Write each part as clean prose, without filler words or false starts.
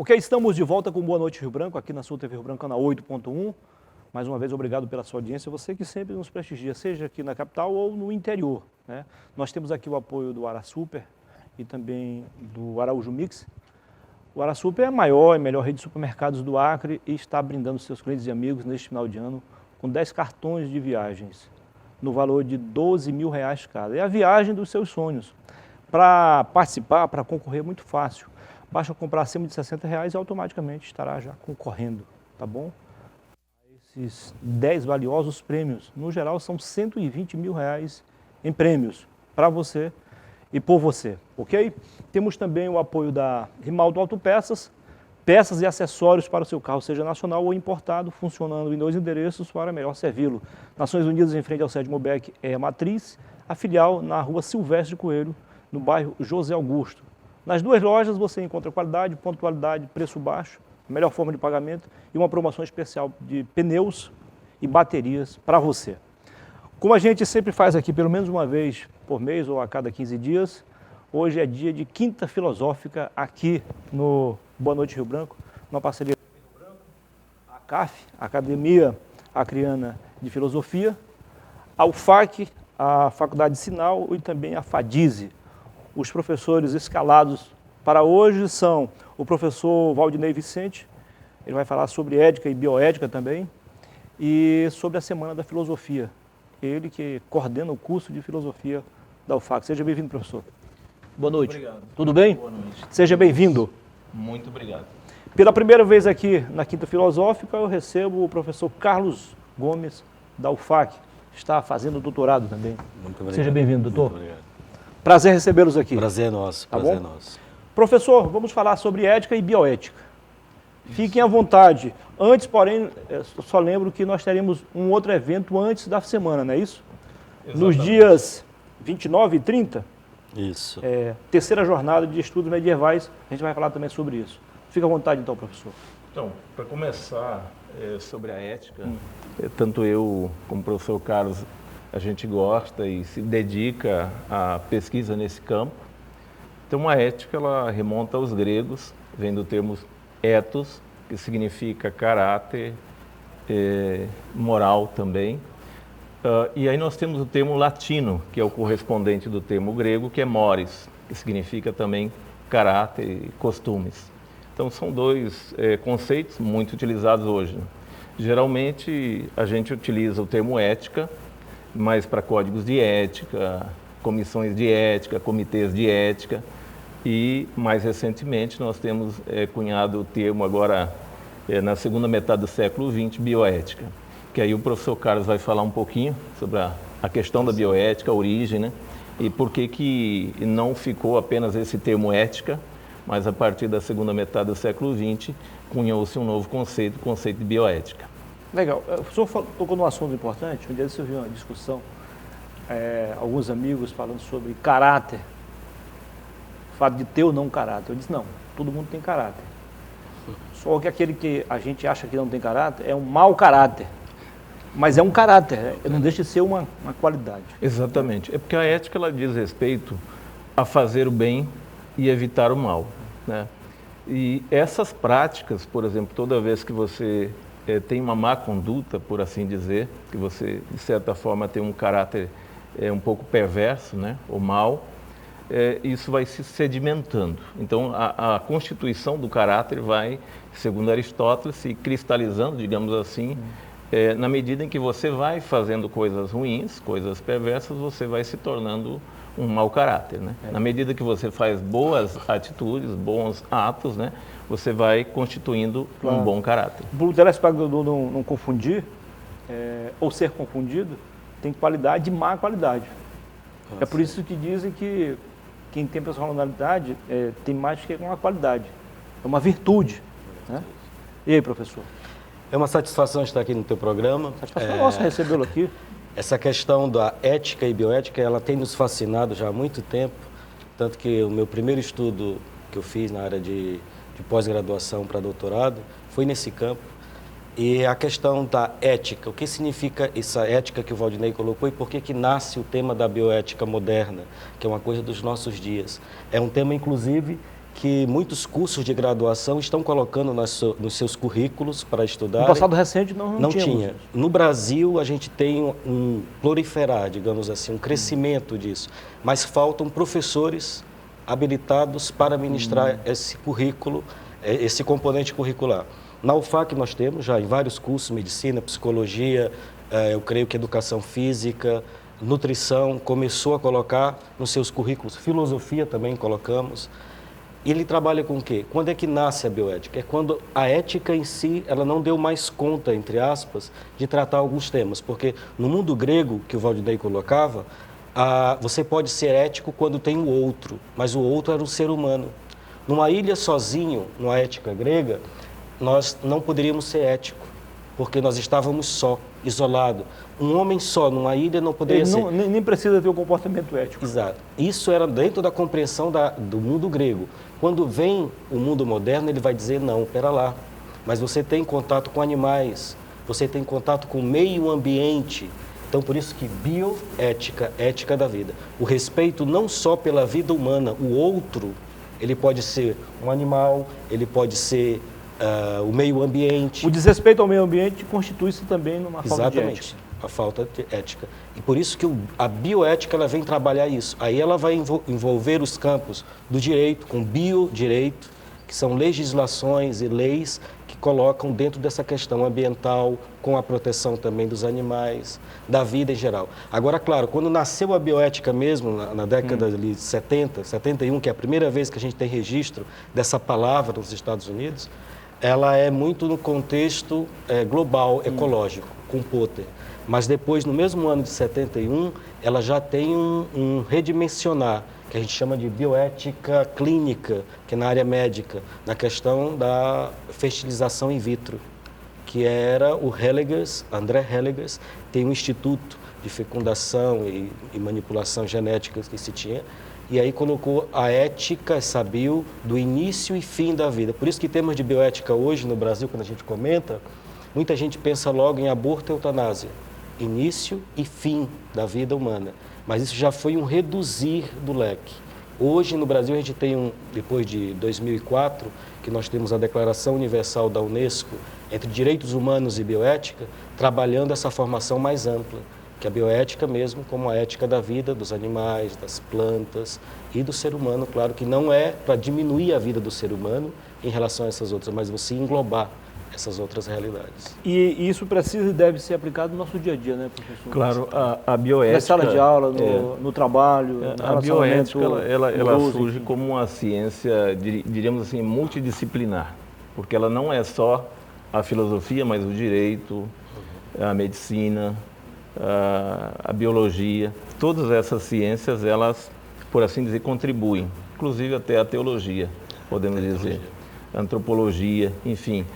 Ok, estamos de volta com Boa Noite Rio Branco, aqui na sua TV Rio Branco, canal 8.1. Mais uma vez, obrigado pela sua audiência, você que sempre nos prestigia, seja aqui na capital ou no interior, né? Nós temos aqui o apoio do AraSuper e também do Araújo Mix. O AraSuper é a maior e melhor rede de supermercados do Acre e está brindando seus clientes e amigos neste final de ano com 10 cartões de viagens, no valor de R$12 mil cada. É a viagem dos seus sonhos. Para participar, para concorrer, é muito fácil. Basta comprar acima de R$60 e automaticamente estará já concorrendo, tá bom? Esses 10 valiosos prêmios, no geral são R$120 mil em prêmios para você e por você, ok? Temos também o apoio da Rimaldo Autopeças, peças e acessórios para o seu carro, seja nacional ou importado, funcionando em 2 endereços para melhor servi-lo. Nações Unidas, em frente ao Sede Mobec, é a matriz, a filial na rua Silvestre Coelho, no bairro José Augusto. Nas 2 lojas você encontra qualidade, pontualidade, preço baixo, melhor forma de pagamento e uma promoção especial de pneus e baterias para você. Como a gente sempre faz aqui, pelo menos uma vez por mês ou a cada 15 dias, hoje é dia de Quinta Filosófica aqui no Boa Noite Rio Branco, uma parceria com a CAF, a Academia Acreana de Filosofia, a UFAC, a Faculdade de Sinal e também a FADISE. Os professores escalados para hoje são o professor Valdinei Vicente, ele vai falar sobre ética e bioética também, e sobre a Semana da Filosofia. Ele que coordena o curso de filosofia da UFAC. Seja bem-vindo, professor. Boa noite. Obrigado. Tudo bem? Boa noite. Seja bem-vindo. Muito obrigado. Pela primeira vez aqui na Quinta Filosófica, eu recebo o professor Carlos Gomes, da UFAC. Está fazendo doutorado também. Muito obrigado. Seja bem-vindo, doutor. Muito obrigado. Prazer recebê-los aqui. Prazer nosso, Tá prazer bom? nosso. Professor, vamos falar sobre ética e bioética. Fiquem à vontade. Antes, porém, só lembro que nós teremos um outro evento antes da semana, não é isso? Nos Exatamente. dias 29 e 30, Isso. terceira jornada de estudos medievais, a gente vai falar também sobre isso. Fica à vontade então, professor. Então, para começar sobre a ética, tanto eu como o professor Carlos, a gente gosta e se dedica à pesquisa nesse campo. Então, a ética, ela remonta aos gregos, vem do termo ethos, que significa caráter, moral também. E aí nós temos o termo latino, que é o correspondente do termo grego, que é mores, que significa também caráter e costumes. Então, são 2 conceitos muito utilizados hoje. Geralmente, a gente utiliza o termo ética, mas para códigos de ética, comissões de ética, comitês de ética. E, mais recentemente, nós temos cunhado o termo agora, na segunda metade do século XX, bioética. Que aí o professor Carlos vai falar um pouquinho sobre a questão da bioética, a origem, né? E por que não ficou apenas esse termo ética, mas a partir da segunda metade do século XX, cunhou-se um novo conceito, o conceito de bioética. Legal. O senhor tocou num assunto importante. Um dia você viu uma discussão, alguns amigos falando sobre caráter, o fato de ter ou não caráter. Eu disse, não, todo mundo tem caráter. Só que aquele que a gente acha que não tem caráter é um mau caráter. Mas é um caráter, não deixa de ser uma qualidade. Exatamente. É porque a ética, ela diz respeito a fazer o bem e evitar o mal, né? E essas práticas, por exemplo, toda vez que você tem uma má conduta, por assim dizer, que você, de certa forma, tem um caráter um pouco perverso, né, ou mal, isso vai se sedimentando. Então, a constituição do caráter vai, segundo Aristóteles, se cristalizando, digamos assim, na medida em que você vai fazendo coisas ruins, coisas perversas, você vai se tornando um mau caráter, né? Na medida que você faz boas atitudes, bons atos, né, você vai constituindo um bom caráter. Para o telespectador não confundir, ou ser confundido, tem qualidade e má qualidade. É por isso que dizem que quem tem personalidade tem mais que uma qualidade. É uma virtude, né? E aí, professor? É uma satisfação estar aqui no teu programa. Satisfação nossa recebê-lo aqui. Essa questão da ética e bioética, ela tem nos fascinado já há muito tempo, tanto que o meu primeiro estudo que eu fiz na área de pós-graduação para doutorado foi nesse campo. E a questão da ética, o que significa essa ética que o Valdinei colocou e por que nasce o tema da bioética moderna, que é uma coisa dos nossos dias. É um tema, inclusive, que muitos cursos de graduação estão colocando nos seus currículos para estudar. No passado recente não tinha. Isso. No Brasil, a gente tem um proliferar, digamos assim, um crescimento disso. Mas faltam professores habilitados para ministrar esse currículo, esse componente curricular. Na UFAC nós temos já em vários cursos, medicina, psicologia, eu creio que educação física, nutrição, começou a colocar nos seus currículos, filosofia também colocamos. E ele trabalha com o quê? Quando é que nasce a bioética? É quando a ética em si, ela não deu mais conta, entre aspas, de tratar alguns temas. Porque no mundo grego, que o Valdinei colocava, você pode ser ético quando tem o outro, mas o outro era um ser humano. Numa ilha sozinho, numa ética grega, nós não poderíamos ser éticos, porque nós estávamos só, isolado. Um homem só numa ilha não poderia ser. Nem precisa ter um comportamento ético. Exato. Isso era dentro da compreensão do mundo grego. Quando vem o mundo moderno, ele vai dizer, não, pera lá, mas você tem contato com animais, você tem contato com o meio ambiente. Então, por isso que bioética, ética da vida. O respeito não só pela vida humana, o outro, ele pode ser um animal, ele pode ser o meio ambiente. O desrespeito ao meio ambiente constitui-se também numa falta de ética. A falta de ética. E por isso que a bioética ela vem trabalhar isso. Aí ela vai envolver os campos do direito, com biodireito, que são legislações e leis que colocam dentro dessa questão ambiental, com a proteção também dos animais, da vida em geral. Agora, claro, quando nasceu a bioética mesmo, na década de 70, 71, que é a primeira vez que a gente tem registro dessa palavra nos Estados Unidos, ela é muito no contexto global, ecológico, com Potter. Mas depois, no mesmo ano de 71, ela já tem um redimensionar, que a gente chama de bioética clínica, que é na área médica, na questão da fertilização in vitro, que era o Hellegers, André Hellegers, tem um instituto de fecundação e manipulação genética que se tinha, e aí colocou a ética, essa bio, do início e fim da vida. Por isso que temas de bioética hoje no Brasil, quando a gente comenta, muita gente pensa logo em aborto e eutanásia. Início e fim da vida humana. Mas isso já foi um reduzir do leque. Hoje no Brasil a gente tem, depois de 2004, que nós temos a Declaração Universal da Unesco entre direitos humanos e bioética, trabalhando essa formação mais ampla, que é a bioética mesmo como a ética da vida, dos animais, das plantas e do ser humano. Claro que não é para diminuir a vida do ser humano em relação a essas outras, mas você englobar essas outras realidades. E isso precisa e deve ser aplicado no nosso dia a dia, né, professor? Claro, a bioética... Na sala de aula, no trabalho, no a bioética, ela uso, surge enfim, como uma ciência, diríamos assim, multidisciplinar, porque ela não é só a filosofia, mas o direito, a medicina, a biologia. Todas essas ciências, elas, por assim dizer, contribuem, inclusive até a teologia, podemos dizer, a antropologia, enfim.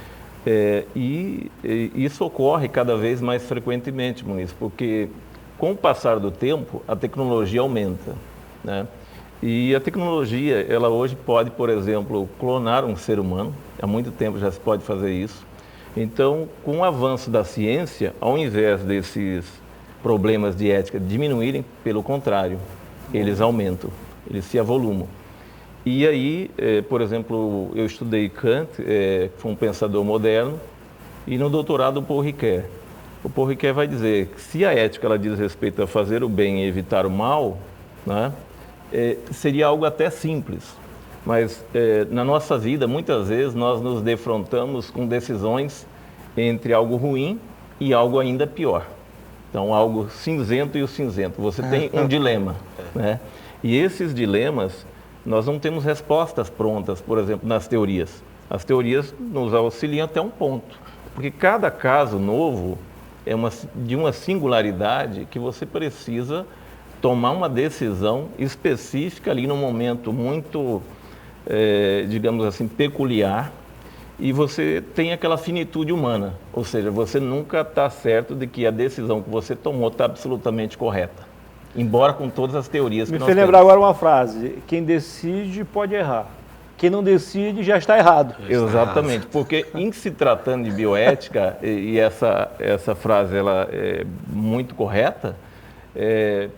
E isso ocorre cada vez mais frequentemente, Muniz, porque com o passar do tempo, a tecnologia aumenta, né? E a tecnologia, ela hoje pode, por exemplo, clonar um ser humano, há muito tempo já se pode fazer isso. Então, com o avanço da ciência, ao invés desses problemas de ética diminuírem, pelo contrário, eles aumentam, eles se avolumam. E aí, por exemplo, eu estudei Kant, foi um pensador moderno, e no doutorado o Paul Ricoeur. O Paul Ricoeur vai dizer que se a ética ela diz respeito a fazer o bem e evitar o mal, né, seria algo até simples. Mas na nossa vida, muitas vezes, nós nos defrontamos com decisões entre algo ruim e algo ainda pior. Então, algo cinzento e o cinzento. Você tem um dilema, né? E esses dilemas, nós não temos respostas prontas, por exemplo, nas teorias. As teorias nos auxiliam até um ponto, porque cada caso novo é de uma singularidade que você precisa tomar uma decisão específica ali num momento muito, digamos assim, peculiar, e você tem aquela finitude humana, ou seja, você nunca está certo de que a decisão que você tomou está absolutamente correta, embora com todas as teorias que nós temos. Me fez lembrar agora uma frase: quem decide pode errar, quem não decide já está errado. Exatamente, porque em se tratando de bioética, e essa frase ela é muito correta,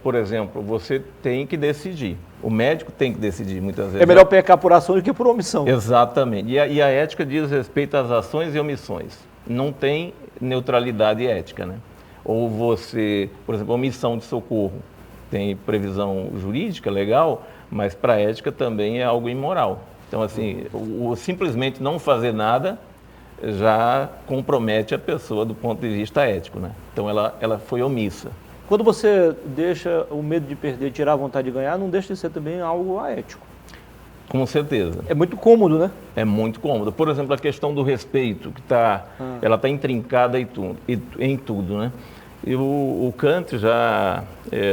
por exemplo, você tem que decidir. O médico tem que decidir muitas vezes. É melhor pecar por ação do que por omissão. Exatamente. E a ética diz respeito às ações e omissões. Não tem neutralidade ética, né? Ou você, por exemplo, omissão de socorro. Tem previsão jurídica, legal, mas para a ética também é algo imoral. Então, assim, o simplesmente não fazer nada já compromete a pessoa do ponto de vista ético, né? Então, ela foi omissa. Quando você deixa o medo de perder tirar a vontade de ganhar, não deixa de ser também algo aético. Com certeza. É muito cômodo, né? É muito cômodo. Por exemplo, a questão do respeito, que ela está intrincada em tudo, né? E o Kant já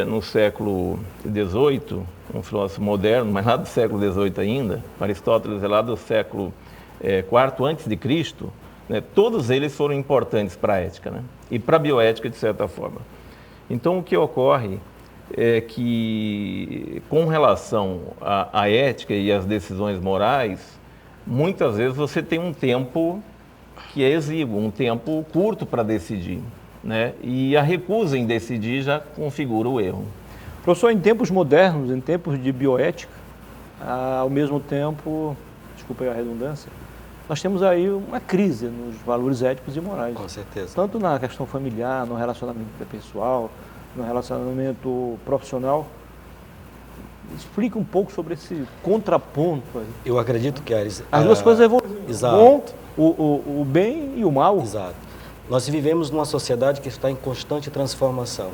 no século XVIII, um filósofo moderno, mas lá do século XVIII ainda, Aristóteles é lá do século IV antes de Cristo, né? Todos eles foram importantes para a ética, né? E para a bioética, de certa forma. Então, o que ocorre é que, com relação à ética e às decisões morais, muitas vezes você tem um tempo que é exíguo, um tempo curto para decidir, né? E a recusa em decidir já configura o erro. Professor, em tempos modernos, em tempos de bioética, ao mesmo tempo, desculpa aí a redundância, nós temos aí uma crise nos valores éticos e morais. Com certeza. Tanto na questão familiar, no relacionamento pessoal, no relacionamento profissional. Explica um pouco sobre esse contraponto aí. Eu acredito que as duas coisas evoluem. Exato. O bem e o mal. Exato. Nós vivemos numa sociedade que está em constante transformação.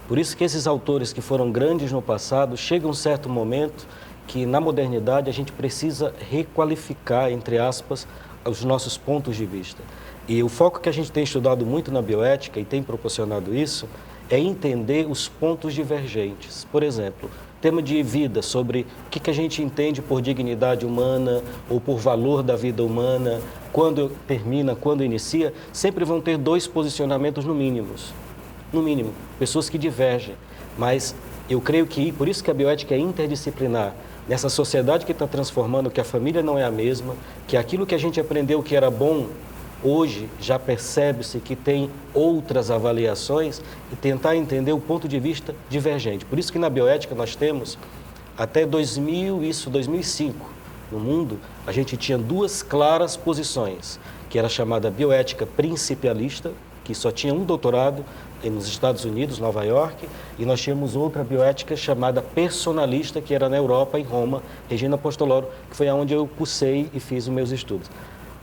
Por isso que esses autores que foram grandes no passado, chega um certo momento que na modernidade a gente precisa requalificar, entre aspas, os nossos pontos de vista. E o foco que a gente tem estudado muito na bioética e tem proporcionado isso é entender os pontos divergentes. Por exemplo, tema de vida, sobre o que a gente entende por dignidade humana ou por valor da vida humana, quando termina, quando inicia, sempre vão ter dois posicionamentos no mínimo, pessoas que divergem. Mas eu creio que, por isso que a bioética é interdisciplinar, nessa sociedade que está transformando, que a família não é a mesma, que aquilo que a gente aprendeu que era bom, hoje já percebe-se que tem outras avaliações e tentar entender o ponto de vista divergente. Por isso que na bioética nós temos, até 2005, no mundo, a gente tinha duas claras posições, que era chamada bioética principialista, que só tinha um doutorado nos Estados Unidos, Nova York, e nós tínhamos outra bioética chamada personalista, que era na Europa, em Roma, Regina Apostoloro, que foi onde eu cursei e fiz os meus estudos.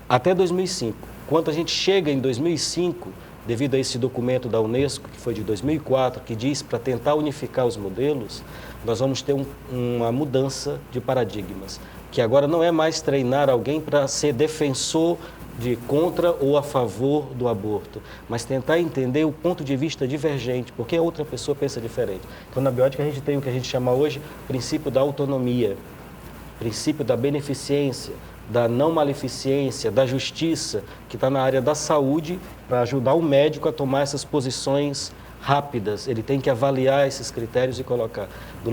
Até 2005. Quando a gente chega em 2005, devido a esse documento da Unesco, que foi de 2004, que diz para tentar unificar os modelos, nós vamos ter uma mudança de paradigmas, que agora não é mais treinar alguém para ser defensor de contra ou a favor do aborto, mas tentar entender o ponto de vista divergente, porque a outra pessoa pensa diferente. Então, na bioética, a gente tem o que a gente chama hoje princípio da autonomia, princípio da beneficência, da não maleficência, da justiça, que está na área da saúde, para ajudar o médico a tomar essas posições rápidas. Ele tem que avaliar esses critérios e colocar. Do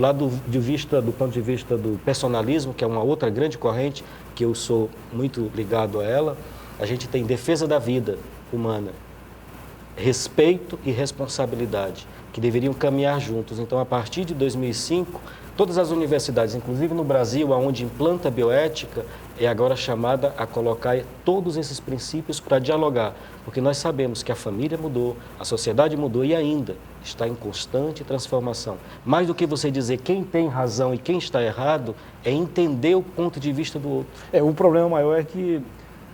ponto de vista do personalismo, que é uma outra grande corrente, que eu sou muito ligado a ela, a gente tem defesa da vida humana, respeito e responsabilidade, que deveriam caminhar juntos. Então, a partir de 2005, todas as universidades, inclusive no Brasil, onde implanta a bioética, é agora chamada a colocar todos esses princípios para dialogar, porque nós sabemos que a família mudou, a sociedade mudou e ainda está em constante transformação. Mais do que você dizer quem tem razão e quem está errado, é entender o ponto de vista do outro. O problema maior é que,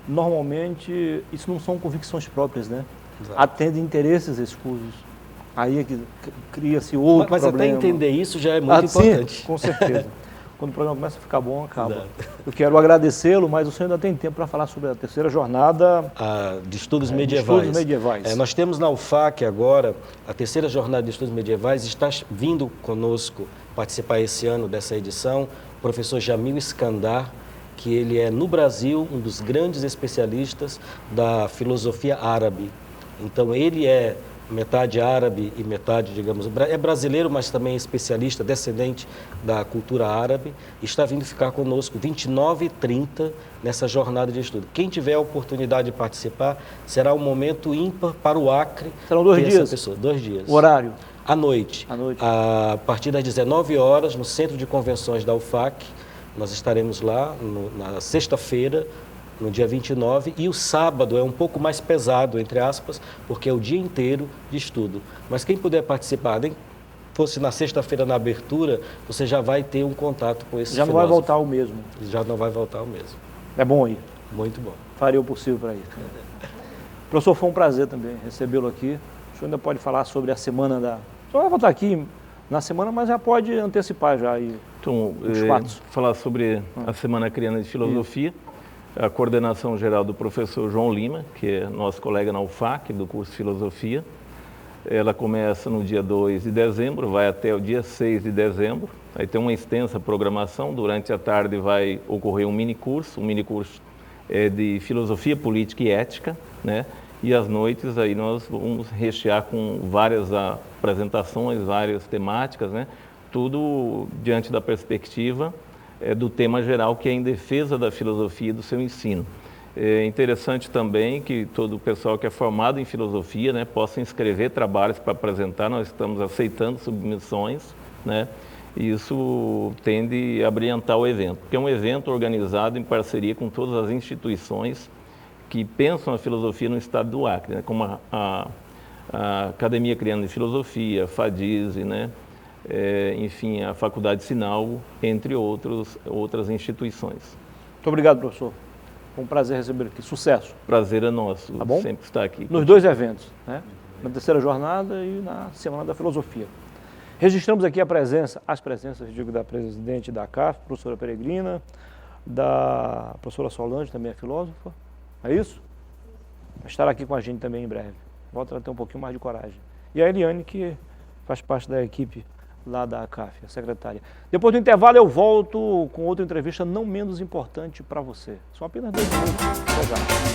normalmente, isso não são convicções próprias, né? Exato. Atendem interesses escusos. Aí é que cria-se outro Mas problema. Até entender isso já é muito importante. Sim, com certeza. Quando o programa começa a ficar bom, acaba. Exato. Eu quero agradecê-lo, mas o senhor ainda tem tempo para falar sobre a terceira jornada de estudos medievais. De estudos medievais. Nós temos na UFAC agora, a terceira jornada de estudos medievais, está vindo conosco participar esse ano dessa edição, o professor Jamil Iskandar, que ele é, no Brasil, um dos grandes especialistas da filosofia árabe. Então, ele é metade árabe e metade, digamos, é brasileiro, mas também especialista, descendente da cultura árabe, está vindo ficar conosco 29 e 30 nessa jornada de estudo. Quem tiver a oportunidade de participar, será um momento ímpar para o Acre. Serão 2 dias? 2 dias. O horário? À noite. À noite. A partir das 19 horas, no Centro de Convenções da UFAC, nós estaremos lá na sexta-feira, no dia 29, e o sábado é um pouco mais pesado, entre aspas, porque é o dia inteiro de estudo. Mas quem puder participar, nem fosse na sexta-feira na abertura, você já vai ter um contato com esse Já não vai voltar o mesmo. Já não vai voltar o mesmo. É bom ir. Muito bom. Faria o possível para ir. Professor, foi um prazer também recebê-lo aqui. O senhor ainda pode falar sobre a semana da... O senhor vai voltar aqui na semana, mas já pode antecipar já aí Então, os fatos. falar sobre a Semana Criana de Filosofia, a coordenação geral do professor João Lima, que é nosso colega na UFAC, do curso de Filosofia. Ela começa no dia 2 de dezembro, vai até o dia 6 de dezembro. Aí tem uma extensa programação. Durante a tarde vai ocorrer um minicurso de Filosofia, Política e Ética, né? E às noites aí nós vamos rechear com várias apresentações, várias temáticas, né? Tudo diante da perspectiva do tema geral, que é em defesa da filosofia e do seu ensino. É interessante também que todo o pessoal que é formado em filosofia, né, possa inscrever trabalhos para apresentar. Nós estamos aceitando submissões, né? E isso tende a brilhantar o evento, porque é um evento organizado em parceria com todas as instituições que pensam a filosofia no estado do Acre, né? Como a Academia Criana de Filosofia, a FADISE, né? Enfim, a Faculdade Sinal, entre outras instituições. Muito obrigado, professor. Foi um prazer receber aqui. Sucesso. Prazer é nosso, Tá bom? sempre estar aqui. Nos dois eventos, né? Na terceira jornada e na Semana da Filosofia. Registramos aqui as presenças, digo, da presidente da CAF, professora Peregrina, da professora Solange, também é filósofa. É isso? Vai estar aqui com a gente também em breve. Volta a ter um pouquinho mais de coragem. E a Eliane, que faz parte da equipe lá da CAF, a secretária. Depois do intervalo eu volto com outra entrevista não menos importante para você. São apenas 2 minutos. Até já.